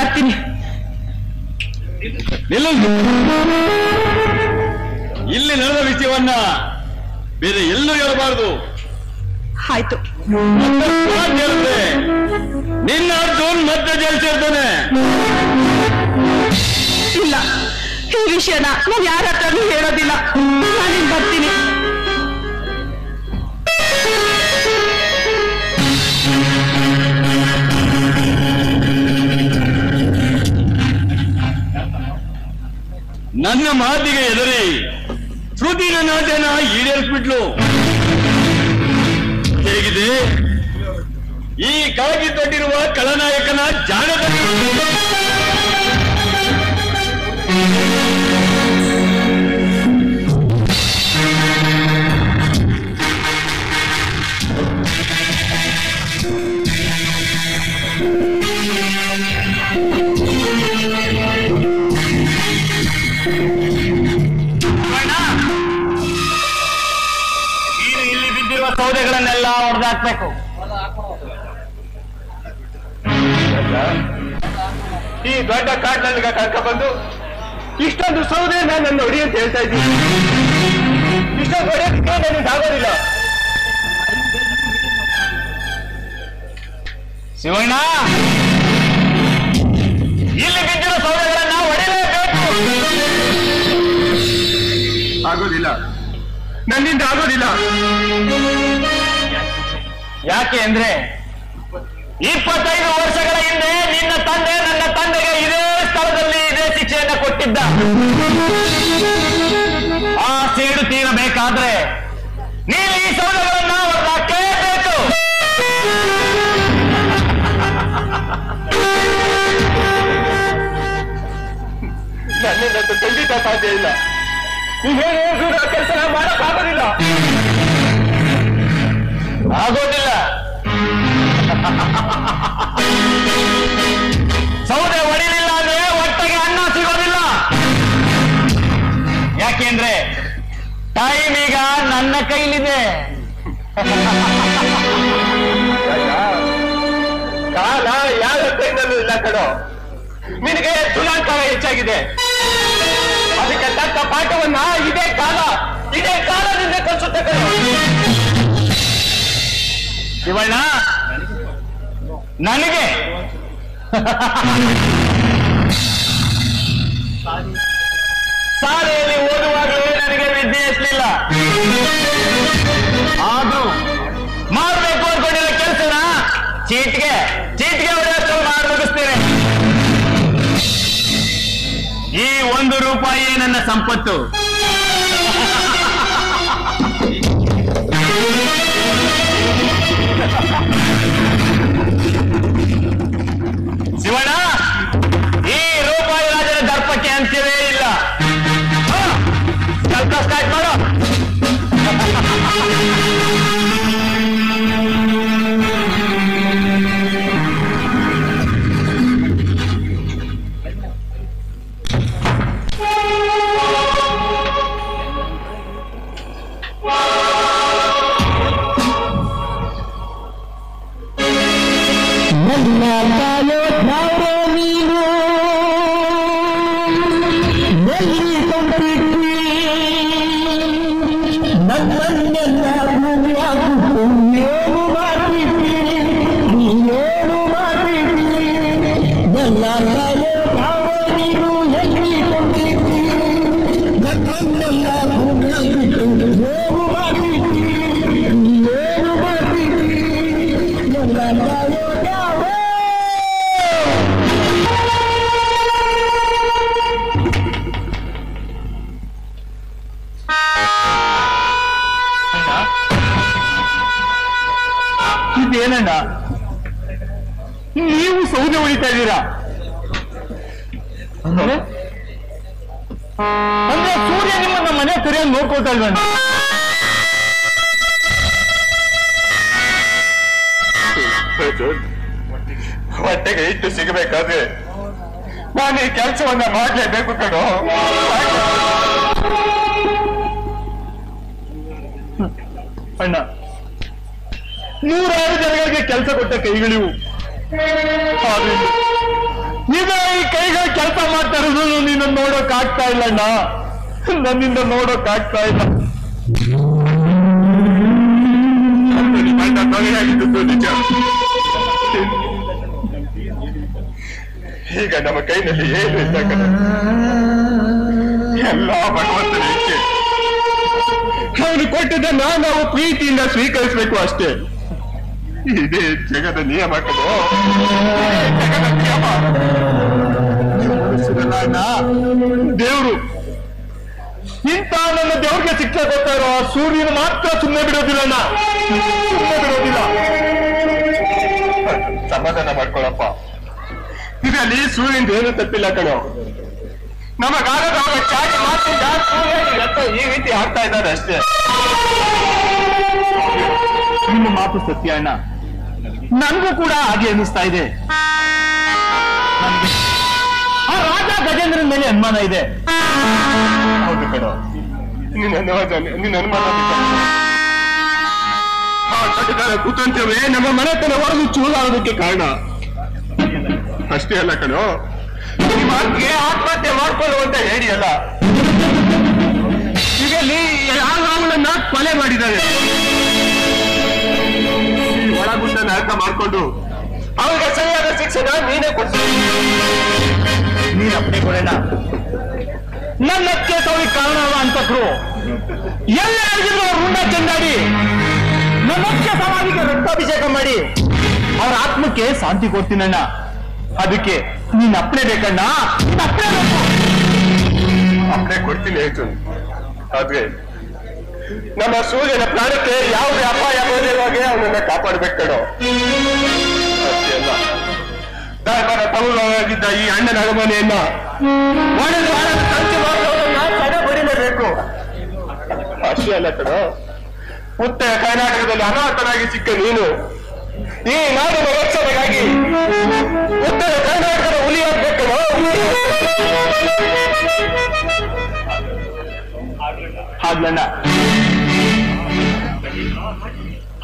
ಬರ್ತೀನಿ. ಇಲ್ಲಿ ನಡೆದ ವಿಷಯವನ್ನ ಬೇರೆ ಎಲ್ಲೂ ಹೇಳಬಾರದು. ಆಯ್ತು. ನಿನ್ನ ಅರ್ಜುನ್ ಮತ್ತೆ ಜೈಲು ಸೇರ್ತಾನೆ. ಇಲ್ಲ, ಈ ವಿಷಯನ ನಾನು ಯಾರ ಹತ್ರನೂ ಹೇಳೋದಿಲ್ಲ. ನಾನಿನ್ ಬರ್ತೀನಿ. ನನ್ನ ಮಾತಿಗೆ ಎದುರಿ ಶ್ರುತಿನ ನಾಟ್ಯನ ಈಡೇರಿಸ್ಬಿಟ್ಲು. ಹೇಗಿದೆ ಈ ಕಾಗಿ ತೊಟ್ಟಿರುವ ಖಳನಾಯಕನ ಜಾಗದಲ್ಲಿ? ಇಲ್ಲಿ ಬಿದ್ದಿರುವ ಸೌದೆಗಳನ್ನೆಲ್ಲ ಹೊಡೆದಾಕ್ಬೇಕು. ಈ ದೊಡ್ಡ ಕಾಡಿನಲ್ಲಿ ಕರ್ಕ ಬಂದು ಇಷ್ಟೊಂದು ಸೌದೆ ನನ್ನ ಹೊಡಿ ಅಂತ ಹೇಳ್ತಾ ಇದ್ದೀನಿ. ಇಷ್ಟೊಂದು ಹೊಡೆಯೋದಕ್ಕೆ ನನಗೆ ಆಗೋದಿಲ್ಲ. ಶಿವಣ್ಣ, ಇಲ್ಲಿ ಬಿದ್ದಿರೋ ಸೌದೆಗಳನ್ನ ಹೊಡೆಯಲೇಬೇಕು. ಆಗೋದಿಲ್ಲ, ನನ್ನಿಂದ ಆಗೋದಿಲ್ಲ. ಯಾಕೆ ಅಂದ್ರೆ 25 ವರ್ಷಗಳ ಹಿಂದೆ ನಿನ್ನ ತಂದೆ ನನ್ನ ತಂದೆಗೆ ಇದೇ ಸ್ಥಳದಲ್ಲಿ ಇದೇ ಶಿಕ್ಷೆಯನ್ನ ಕೊಟ್ಟಿದ್ದ. ಆ ಸೇಡು ತೀರಬೇಕಾದ್ರೆ ನೀನು ಈ ಸೌದೆಗಳನ್ನ ಹೊರದಾಕಲೇಬೇಕು. ನನ್ನಿಂದಂತೂ ಖಂಡಿತ ಸಾಧ್ಯ ಇಲ್ಲ. ನೀವೇನು ಕೆಲಸ ಮಾಡಕ್ಕಾಗೋದಿಲ್ಲ. ಆಗೋದಿಲ್ಲ. ಸೌದೆ ಹೊಡಿಲಿಲ್ಲ ಅಂದ್ರೆ ಹೊಟ್ಟೆಗೆ ಅನ್ನ ಸಿಗೋದಿಲ್ಲ. ಯಾಕೆಂದ್ರೆ ಟೈಮ್ ಈಗ ನನ್ನ ಕೈಲಿದೆ. ಕಾಲ ಯಾವ ಕೈನಲ್ಲೂ ಇಲ್ಲ ಕಣೋ. ನಿನಗೆ ದುಲಾಂಕಾರ ಹೆಚ್ಚಾಗಿದೆ. ಅದಕ್ಕೆ ತಕ್ಕ ಪಾಠವನ್ನ ಇದೇ ಕಾಲದಿಂದ ಕಲಿಸುತ್ತೆ ಕಣೋ. ಶಿವಣ್ಣ, ನನಗೆ ಶಾಲೆಯಲ್ಲಿ ಓದುವಾಗಲೇ ನನಗೆ ವಿದ್ಯೆ ಇರಲಿಲ್ಲ. ಆದ್ರೂ ಮಾಡಬೇಕು ಅನ್ಕೊಂಡಿರೋ ಕೆಲಸನ ಚೀಟ್ಗೆ ಹೊಡೆಯಷ್ಟು ಮಾಡಿ ಮುಗಿಸ್ತೇನೆ. ಈ 1 ರೂಪಾಯಿ ನನ್ನ ಸಂಪತ್ತು. ಶಿವಣ್ಣ, ಈ ರೂಪಾಯಿ ರಾಜರ ದರ್ಪಕ್ಕೆ ಅಂತ್ಯವೇ ಇಲ್ಲ. ಸ್ವಲ್ಪ ಸ್ಟಾರ್ಟ್ ಮಾಡು. ಇದೇನಣ್ಣ, ನೀವು ಸೌದೆ ಹೊಡಿತಾ ಇದ್ದೀರಾ ಅಂದ್ರೆ ಸೂರ್ಯ ನಿಮ್ಮನ್ನ ಮನೆ ಸರಿಯಾಗಿ ನೋಡ್ಕೊಳ್ತಾ ಇದ್ದಾನೆ. ಹೊಟ್ಟೆಗೆ ಇಟ್ಟು ಸಿಗಬೇಕಾದ್ರೆ ನಾನು ಈ ಕೆಲಸವನ್ನ ಮಾಡಲೇಬೇಕು ಕಣೋ. ಅಣ್ಣ, 100 ಜನಗಳಿಗೆ ಕೆಲಸ ಕೊಟ್ಟ ಕೈಗಳಿವು. ಇದೇ ನೋಡೋಕ್ ಆಗ್ತಾ ಇಲ್ಲ ಅಣ್ಣ, ನನ್ನಿಂದ ನೋಡೋಕ್ ಆಗ್ತಾ ಇಲ್ಲ. ಆಗಿದ್ದು ನಿಜ. ಈಗ ನಮ್ಮ ಕೈನಲ್ಲಿ ಏನು ಇಲ್ಲ ಕಣ, ಎಲ್ಲ ಭಗವಂತನ ಇಚ್ಛೆ. ಅವನು ಕೊಟ್ಟಿದ್ದನ್ನ ನಾವು ಪ್ರೀತಿಯಿಂದ ಸ್ವೀಕರಿಸಬೇಕು ಅಷ್ಟೇ. ಇದೇ ಜಗದ ನಿಯಮ ಕಣ, ಜಗದ ನಿಯಮ. ಮನುಷ್ಯರಲ್ಲ ದೇವ್ರು. ಇಂಥ ನನ್ನ ದೇವ್ರಿಗೆ ಶಿಕ್ಷೆ ಕೊಡ್ತಾ ಇರೋ ಸೂರ್ಯನ ಮಾತ್ರ ಸುಮ್ಮನೆ ಬಿಡೋದಿಲ್ಲ, ಸುಮ್ಮನೆ ಬಿಡೋದಿಲ್ಲ. ಸಮಾಧಾನ ಮಾಡ್ಕೊಳಪ್ಪ, ಇದರಲ್ಲಿ ಸೂರ್ಯನ ಏನು ತಪ್ಪಿಲ್ಲ ಕಣೋ. ನಮಗಾಗದ ಚಾಟಿ ಮಾತಿಂದ ಈ ರೀತಿ ಆಗ್ತಾ ಇದ್ದಾರೆ ಅಷ್ಟೇ. ನಿಮ್ಮ ಮಾತು ಸತ್ಯ ಅಣ್ಣ, ನನ್ಗೂ ಕೂಡ ಹಾಗೆ ಅನ್ನಿಸ್ತಾ ಇದೆ. ಆ ರಾಜ ಗಜೇಂದ್ರನ ಮೇಲೆ ಅನುಮಾನ ಇದೆ. ಹೌದು ಕಣೋ, ನಿನ್ನ ಅನುಮಾನ ಕುತಂತ್ರವೇ ನಮ್ಮ ಮನೆತನ ಹೊರದು ಚೂರಾಗೋದಕ್ಕೆ ಕಾರಣ. ಅಷ್ಟೇ ಅಲ್ಲ ಕಣೋ, ನಿಮ್ಮ ಅತ್ತಿಗೆ ಆತ್ಮಹತ್ಯೆ ಮಾಡ್ಕೊಳ್ಳುವಂತ ಹೇಳಿ ಅಲ್ಲ, ಈಗ ಅವಳನ್ನ ಕೊಲೆ ಮಾಡಿದ್ದಾರೆ. ಒಳಗುಟ್ಟನ್ನ ಅರ್ಥ ಮಾಡ್ಕೊಂಡು ಅವಳಿಗೆ ಸರಿಯಾದ ಶಿಕ್ಷಣ ನೀನೇ ಕೊಡ್ತೀನಿ. ನೀನ್ ಅಪ್ಪಣೆ ಕೊಡೋಣ. ನನ್ನ ಅತ್ತೆ ಸಾವಿಗೆ ಕಾರಣವ ಅಂತಕ್ರು ಎಲ್ಲ ರುಂಡ ಚೆಂದಾಡಿ ನನ್ನ ಮುಖ್ಯ ಸಮಾಧಿಗೆ ರಕ್ತಾಭಿಷೇಕ ಮಾಡಿ ಅವ್ರ ಆತ್ಮಕ್ಕೆ ಶಾಂತಿ ಕೊಡ್ತೀನಣ್ಣ. ಅದಕ್ಕೆ ನೀನ್ ಅಪ್ಪಣೆ ಬೇಕಣ್ಣ, ಅಪ್ಪಣೆ ಬೇಕು. ಅಪ್ಪಣೆ ಕೊಡ್ತೀನಿ ಆಯ್ತು. ಆದ್ರೆ ನಮ್ಮ ಸೂರ್ಯನ ಪ್ರಾಣಕ್ಕೆ ಯಾವುದೇ ಅಪಾಯ ಬರದಿರುವಾಗೆ ಅವನನ್ನ ಕಾಪಾಡ್ಬೇಕಣ್ಣೋ. ಅಷ್ಟೇ ಅಲ್ಲ, ದಾಯಮಾನ ತಮಿಳಾಗಿದ್ದ ಈ ಅಣ್ಣನ ಅರಮನೆಯನ್ನ ಸಂಚು ಮಾಡೋದನ್ನ ತಡೆ ಬಡಿಲೇಬೇಕು. ಅಷ್ಟೇ ಅಲ್ಲ ಕಣೋ, ಉತ್ತರ ಕರ್ನಾಟಕದಲ್ಲಿ ಅನಾಥನಾಗಿ ಸಿಕ್ಕ ನೀನು ಈ ನಾಡಿನ ರಕ್ಷಣೆಗಾಗಿ ಉತ್ತರ ಕರ್ನಾಟಕದ ಹುಲಿಯಾಗಬೇಕೋ. ಹಾಗ್ಲಣ್ಣ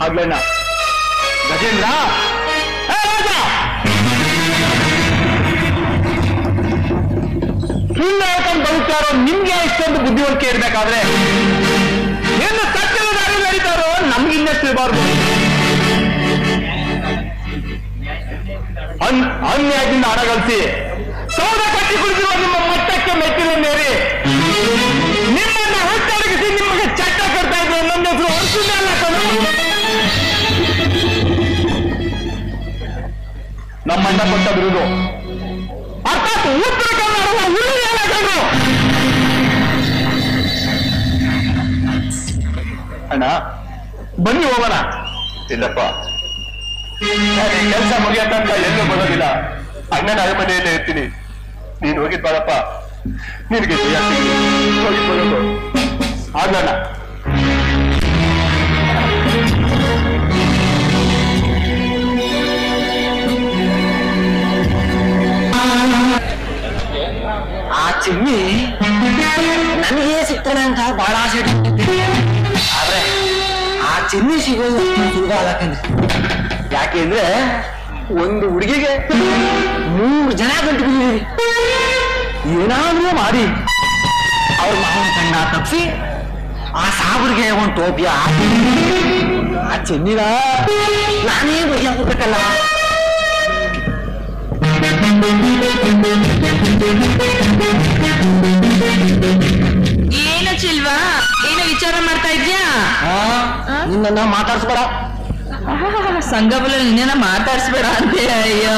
ಹಾಗ್ಲಣ್ಣ ಗಜೇಂದ್ರ, ಸುಳ್ಳು ಹೇಳ್ಕೊಂಡು ಬದುಕ್ತಾರೋ ನಿಮ್ಗೆ ಇಷ್ಟೊಂದು ಬುದ್ಧಿವಂತಿಕೆ ಇರ್ಬೇಕಾದ್ರೆ ಏನು ಸತ್ಯದ ದಾರಿ ನಡೀತಾರೋ ನಮ್ಗೆ ಇನ್ನಷ್ಟು ಇರಬಾರ್ದು. ಅನ್ಯಾಯದಿಂದ ಹಣಗಳಿಸಿ ಸೌದ ಕಟ್ಟಿ ಕುಡಿದಿರುವ ನಿಮ್ಮ ಮಟ್ಟಕ್ಕೆ ಮೆಟ್ಟಿಲನ್ನೇರಿ ನಿಮ್ಮನ್ನ ಹೊಟ್ಟಡಗಿಸಿ ನಿಮಗೆ ಚಟ್ಟ ಕಟ್ತಾ ಇದ್ರು. ನನ್ನ ಹೆಸರು ಹೊರಸುದೇ ಅಲ್ಲ ಕಣೋ. ನಮ್ಮಣ್ಣ ಕೊಟ್ಟ ಬಿರುದು ಅರ್ಥಾತ್ ಉತ್ತರ ಕನ್ನಡದ ಹುಡುಗಿಯಲ್ಲ ಕಣೋ. ಅಣ್ಣ ಬನ್ನಿ ಹೋಗೋಣ. ಇಲ್ಲಪ್ಪ, ಕೆಲಸ ಮುಗಿಯ ತನಕ ಎಲ್ಲೂ ಬರೋದಿಲ್ಲ. ಅಣ್ಣನ ಅರಮನೆಯಲ್ಲೇ ಇರ್ತೀನಿ. ನೀನು ಹೋಗಿದ್ ಬಾಳಪ್ಪ, ನಿನಗೆ ಹೋಗಿ ಬರೋದು ಆಗಲ್ಲ. ಆ ಚಿಮ್ಮಿ ನನಗೆ ಸಿಗ್ತಾನೆ ಅಂತ ಬಹಳ ಆಸೆ ಇಟ್ಟಿದ್ದೆ. ಆದ್ರೆ ಆ ಚಿಮ್ಮಿ ಸಿಗೋದು ಸುಲಭ ಆಗಕ್ಕಂದ್ರೆ. ಯಾಕೆಂದ್ರೆ ಒಂದು ಹುಡುಗಿಗೆ 3 ಜನ ಗಂಟು ಬಿದ್ದೀವಿ. ಏನಾದ್ರೂ ಮಾಡಿ ಅವ್ರ ಮಾವನ ಕಣ್ಣ ತಪ್ಪಿಸಿ ಆ ಸಾಬ್ರಿಗೆ ಒಂದು ಟೋಪಿಯ ಆ ಚೆನ್ನಿಗ ನಾನೇ ಬಗೆ ಹಾಕಬೇಕಲ್ಲ. ಏನು ಚಿಲ್ವಾ, ಏನು ವಿಚಾರ ಮಾಡ್ತಾ ಇದ್ಯಾ? ನಿನ್ನ ಮಾತಾಡ್ಸ್ಬೇಡ, ಸಂಘಬಲ ನಿನ್ನ ಮಾತಾಡ್ಸ್ಬೇಡ ಅಂತೆ. ಅಯ್ಯೋ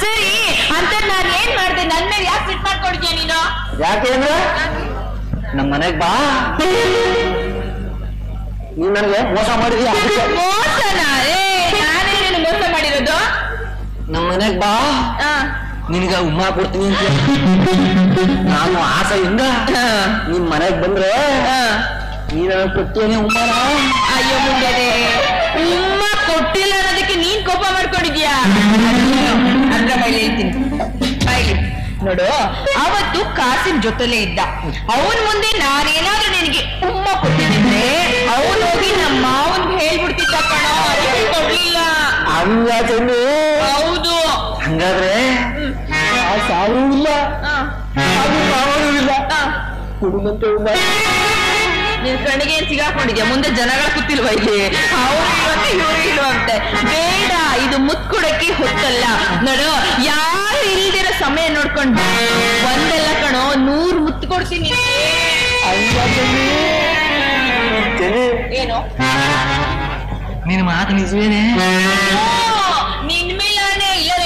ಸರಿ ಅಂತ ನಾನು ಏನ್ ಮಾಡ್ದೆ? ನನ್ ಮೇಲೆ ಯಾಕೆ ಸಿಟ್ ಮಾಡ್ಕೊಡ್ತೀಯ ನೀನು? ಯಾಕೆ ಅಂದ್ರೆ ನಮ್ಮ ಮನೆಗ್ ಬಾ, ನೀನ್ ನನಗೆ ಮೋಸ ಮಾಡಿದ್ಯಾ? ಮೋಸನಾ? ನಾನೇ ನೀನು ಮೋಸ ಮಾಡಿರೋದು? ನಮ್ಮ ಮನೆಗ್ ಬಾ, ನಿನಗ ಉಮ್ಮ ಕೊಡ್ತೀನಿ ಅಂತ ನಾನು ಆಸೆಯಿಂದ ನಿಮ್ ಮನೆಗ್ ಬಂದ್ರೆ ನೀ ನನ್ನ ಕೊಡ್ತೀನಿ ಉಮ್ಮನ. ಅಯ್ಯೋ ಮುಂದೆ ಉಮ್ಮ ಕೊಟ್ಟಿಲ್ಲ ಅನ್ನೋದಕ್ಕೆ ನೀನ್ ಕೋಪ ಮಾಡ್ಕೊಂಡಿದ್ಯಾ? ಅದ್ರ ಬೈಲಿ ಹೇಳ್ತೀನಿ, ಬೈಲಿ ನೋಡು. ಅವತ್ತು ಕಾಸಿನ ಜೊತೆಲೇ ಇದ್ದ. ಅವನ್ ಮುಂದೆ ನಾನೇನಾದ್ರೂ ನಿನಗೆ ಉಮ್ಮ ಕೊಟ್ಟಿದ್ದೆ ಅವನು ಹೋಗಿ ನಮ್ಮ ಮಾವನ್ಗೆ ಹೇಳ್ಬಿಡ್ತಿದ್ದ ಕಣೋ. ಅದಕ್ಕೆ ಕೊಡ್ಲಿಲ್ಲ. ಹಂಗ ಚೆನ್ನಿ? ಹೌದು. ಹಂಗಾದ್ರೆ ಆ ಸಾವಿರ ಇಲ್ಲ, ಅದು ಕುಡುಮಂತೆ ನಿನ್ ಕಣ್ಣಿಗೆ ಏನ್ ಸಿಗಾಕೊಂಡಿದ್ಯಾ? ಮುಂದೆ ಜನಗಳ ಕೂತಿಲ್ವಾ ಇಲ್ಲಿ? ಅವ್ರು ಇಲ್ವಂತೆ ಇವ್ರು ಇಲ್ವಂತೆ. ಬೇಡ, ಇದು ಮುತ್ ಕೊಡಕ್ಕೆ ಹೊತ್ತಲ್ಲ ನೋಡು. ಯಾರು ಇಲ್ದಿರೋ ಸಮಯ ನೋಡ್ಕೊಂಡು ಒಂದೆಲ್ಲ ಕಣೋ 100 ಮುತ್ತು ಕೊಡ್ತೀನಿ. ಏನು ನಿನ್ ಮಾತು ನಿಜವೇನೆ? ನಿನ್ ಮೇಲಾನೆ ಇಲ್ಲ,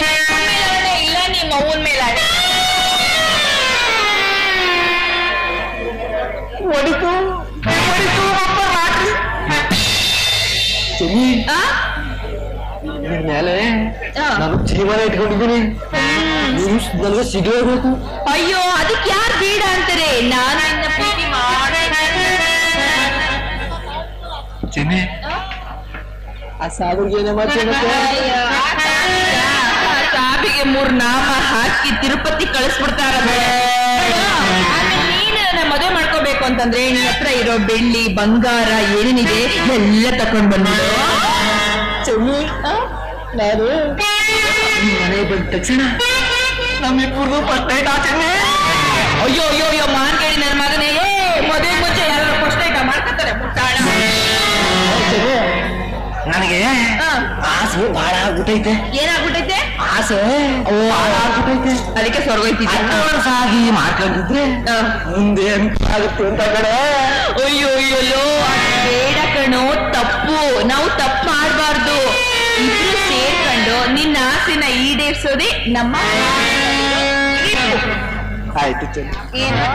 ಮೇಲಾನೆ ಇಲ್ಲ, ನಿಮ್ಮ ಅವ್ವನ್ ಮೇಲಾನೆ. ಹೊಡಿತು ಚೆನ್ನಿ, ನಿನ್ ಮೇಲೆ ನಾನು ಜೀವನ ಇಟ್ಕೊಂಡಿದ್ದೀನಿ. ನೀನು ನನಗೆ ಸಿಗಲೇಬೇಕು. ಅಯ್ಯೋ, ಅದಕ್ಕೆ ಯಾರು ಬೇಡ ಅಂತಾರೆ? ನಾನು ಇನ್ನ ಪ್ರೀತಿ ಮಾಡಿ ಚೆನ್ನಿ, ಆ ಸಾವಿಗೆ ಏನೇ ಮಾಡ್ತೀನಿ. ಸಾವಿಗೆ 3 ನಾಮ ಹಾಕಿ ತಿರುಪತಿ ಕಳಿಸ್ಬಿಡ್ತಾರ. ನೀನು ನನ್ನ ಮದುವೆ ಮಾಡ್ಕೋಬೇಕು ಅಂತಂದ್ರೆ ನಿನ್ನ ಹತ್ರ ಇರೋ ಬೆಳ್ಳಿ ಬಂಗಾರ ಏನೇನಿದೆ ಎಲ್ಲ ತಕೊಂಡ್ ಬಂದ್ಬಿಡು. ಚೆನ್ನಿ, ನಾನು ಮನೆ ಬಂದ ತಕ್ಷಣ ನಮ್ಮಿಬ್ಬರಿಗೂ ಫಸ್ಟ್ ನೈಟ್ ಚೆನ್ನಿ. ಅಯ್ಯೋ ಅಯ್ಯೋ ಅಯ್ಯೋ ಮಾನ್ಗೇಳಿ ನನ್ನ ಮಗನೇ, ಮದುವೆ ಮುಂಚೆ ಯಾರು ಫಸ್ಟ್ ನೈಟ್ ಮಾಡ್ಕೊತಾರೆ ಮುಟ್ಟಾಳ. ನನಗೆ ಆಸೆ ಬಹಳ ಆಗ್ಬಿಟ್ಟೈತೆ. ಏನಾಗ್ಬಿಟ್ಟೈತೆ? ಆಸೆ ಬಹಳ ಆಗ್ಬಿಟ್ಟೈತೆ. ಅದಕ್ಕೆ ಸ್ವರ್ಗೋಯ್ತಿದ್ದೆ. ವರ್ಷ ಆಗಿ ಮಾಡ್ಕೊಂಡಿದ್ರೆ ಮುಂದೆ ಆಗುತ್ತೆ ಅಂತ ಕಡೆ. ಅಯ್ಯೋ ಅಯ್ಯೋ, ಅದು ಬೇಡ ಕಣೋ, ತಪ್ಪು. ನಾವು ತಪ್ಪು ಮಾಡಬಾರ್ದು. ಇಬ್ರು ಸೇರ್ಕೊಂಡು ನಿನ್ನ ಆಸೆನ ಈಡೇರಿಸೋದೇ ನಮ್ಮ. ಆಯ್ತು ಚೆನ್ನ. ಏನು?